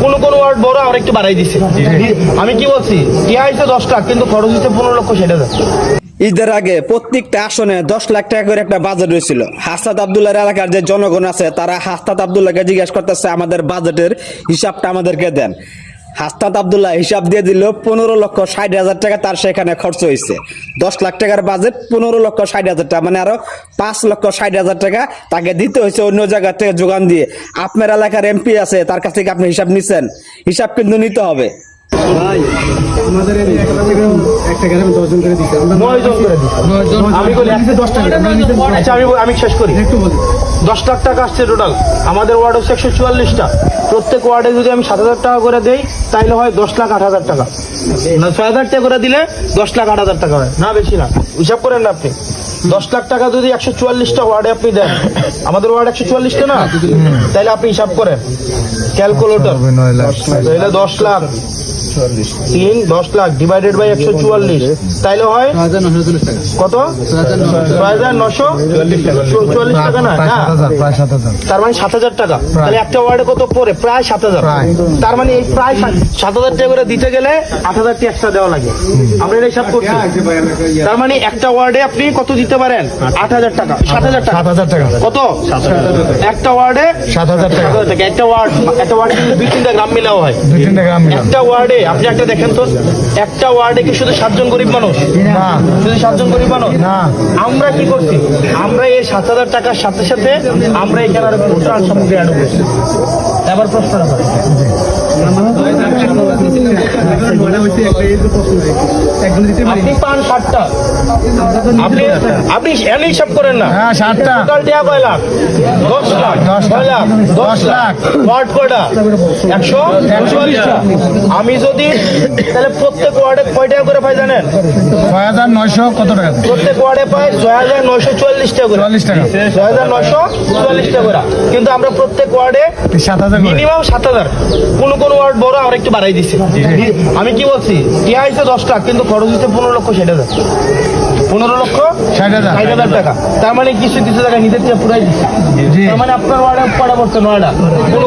কোন ওয়ার্ড বড় আর একটু বাড়াই দিছে। আমি কি বলছি, টিয়া হয়েছে 10 লাখ কিন্তু খরচ হচ্ছে 15,60,000। ঈদের আগে প্রত্যেকটা আসনে 10 লাখ টাকা করে একটা বাজেট হয়েছিল। হাসনাত আব্দুল্লাহর এলাকার যে জনগণ আছে তারা হাসনাত আব্দুল্লাহকে জিজ্ঞাসা করতেছে আমাদের বাজেটের হিসাবটা আমাদেরকে দেন। হাসনাত আব্দুল্লাহ হিসাব দিয়ে দিল 15,60,000 টাকা তার সেখানে খরচ হয়েছে। 10 লাখ টাকার বাজেট 15,60,000 টাকা, মানে আরো 5,60,000 টাকা তাকে দিতে হয়েছে অন্য জায়গা থেকে যোগান দিয়ে। আপনার এলাকার এমপি আছে, তার কাছ থেকে আপনি হিসাব নিচ্ছেন, হিসাব কিন্তু নিতে হবে। আমাদের একটা গ্রামে 10 জন করে দিতে, 9 জন করে দিছে। আমি বলি 10 টাকা। আচ্ছা আমি শেষ করি। একটু বলি 10 লাখ টাকা আসছে টোটাল। আমাদের ওয়ার্ড হচ্ছে 144টা। প্রত্যেক ওয়ার্ডে যদি আমি 7,000 টাকা করে দেই তাইলে হয় 10,08,000 টাকা। না 6,000 টাকা করে দিলে 10,08,000 টাকা হয়, না বেশি না। হিসাব করেন না আপনি। 10 লাখ টাকা যদি 144টা ওয়ার্ডে আপনি দেন, আমাদের ওয়ার্ড 144টা না, তাইলে আপনি হিসাব করেন ক্যালকুলেটর। তাহলে 10 লাখ 10 লাখ ডিভাইডেড বাই 144, তাইলে হয় 6,940 টাকা। কত? 6,944 টাকা না? প্রায় 7,000। তার মানে 7,000 টাকা। তাহলে একটা ওয়ার্ডে কত পড়ে? প্রায় 7,000। তার মানে এই প্রায় 7,000 টাকা করে দিতে গেলে 8,000 টাকা এক্সট্রা দেওয়া লাগে। আমরা এটা হিসাব করছি। তার মানে একটা ওয়ার্ডে আপনি কত দিতে পারেন? 8,000 টাকা, 7,000 টাকা। 7,000 টাকা। কত? একটা ওয়ার্ডে 7,000 টাকা। 7,000 টাকা। একটা ওয়ার্ড কিন্তু 2-3টা গ্রাম মিলাও হয়। 2-3টা গ্রাম মিলে। একটা ওয়ার্ডে আপনি একটা দেখেন তো, একটা ওয়ার্ডে কি শুধু 7 জন গরিব মানুষ? না। শুধু 7 জন গরিব মানুষ না। আমরা কি করছি? আমরা এই 7,000 টাকার সাথে সাথে আমরা এখানে আরো ত্রাণ সামগ্রী অ্যাড করছি। এবার প্রশ্নটা করেন। আপনি পান 60টা, আপনি এনে হিসাব করেন না। হ্যাঁ 60টা। টোটাল টাকা কয় লাখ? 10 লাখ। কয় লাখ? 10 লাখ। ওয়ার্ড কয়টা? 144টা। আমি যদি তাহলে প্রত্যেক ওয়ার্ডে কয় টাকা করে পাই জানেন? 6,900 কত টাকা? প্রত্যেক ওয়ার্ডে পাই 6,944 টাকা করে। 44 টাকা। 6,944 টাকা করে। কিন্তু আমরা প্রত্যেক ওয়ার্ডে 7,000 করে। মিনিমাম 7,000। কোন ওয়ার্ড বড় আর একটু বাড়াই দিছে। আমি কি বলছি, টিয়া হয়েছে 10 লাখ কিন্তু খরচ হচ্ছে 15,60,000। 15,60,000 টাকা। তার মানে কিছু জায়গায় নিজের থেকে পুরাই দিচ্ছে। তার মানে আপনার ওয়ার্ডে কটা পড়ছে? 9টা।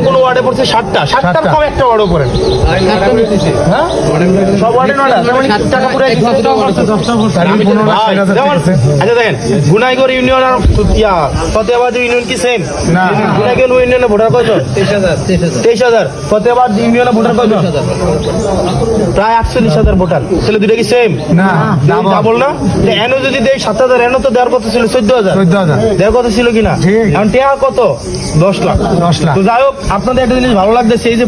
কোন ওয়ার্ডে পড়ছে 7টা। 7টার কম একটা ওয়ার্ডও করেন। হ্যাঁ, সব ওয়ার্ডে 9টা। তার মানে টাকা পুরাই দিচ্ছে। আচ্ছা দেখেন, গুনাইগড় ইউনিয়ন আর ফতেহাবাদ ইউনিয়ন কি সেম? না। গুনাইগড় ইউনিয়নে ভোটার কয়জন? 23,000। ফতেহাবাদ ইউনিয়নে ভোটার কয়জন? প্রায় 48,000 ভোটার। তাহলে দুটো কি সেম? না। ডাবল না? এনো যদি দেয় 7,000, এনো তো দেওয়ার কথা ছিল 14,000। 14,000 দেওয়ার কথা ছিল কিনা? ঠিক। এখন টেয়া কত? 10 লাখ। 10 লাখ। তো যাই হোক, আপনাদের একটা জিনিস ভালো লাগতেছে, এই যে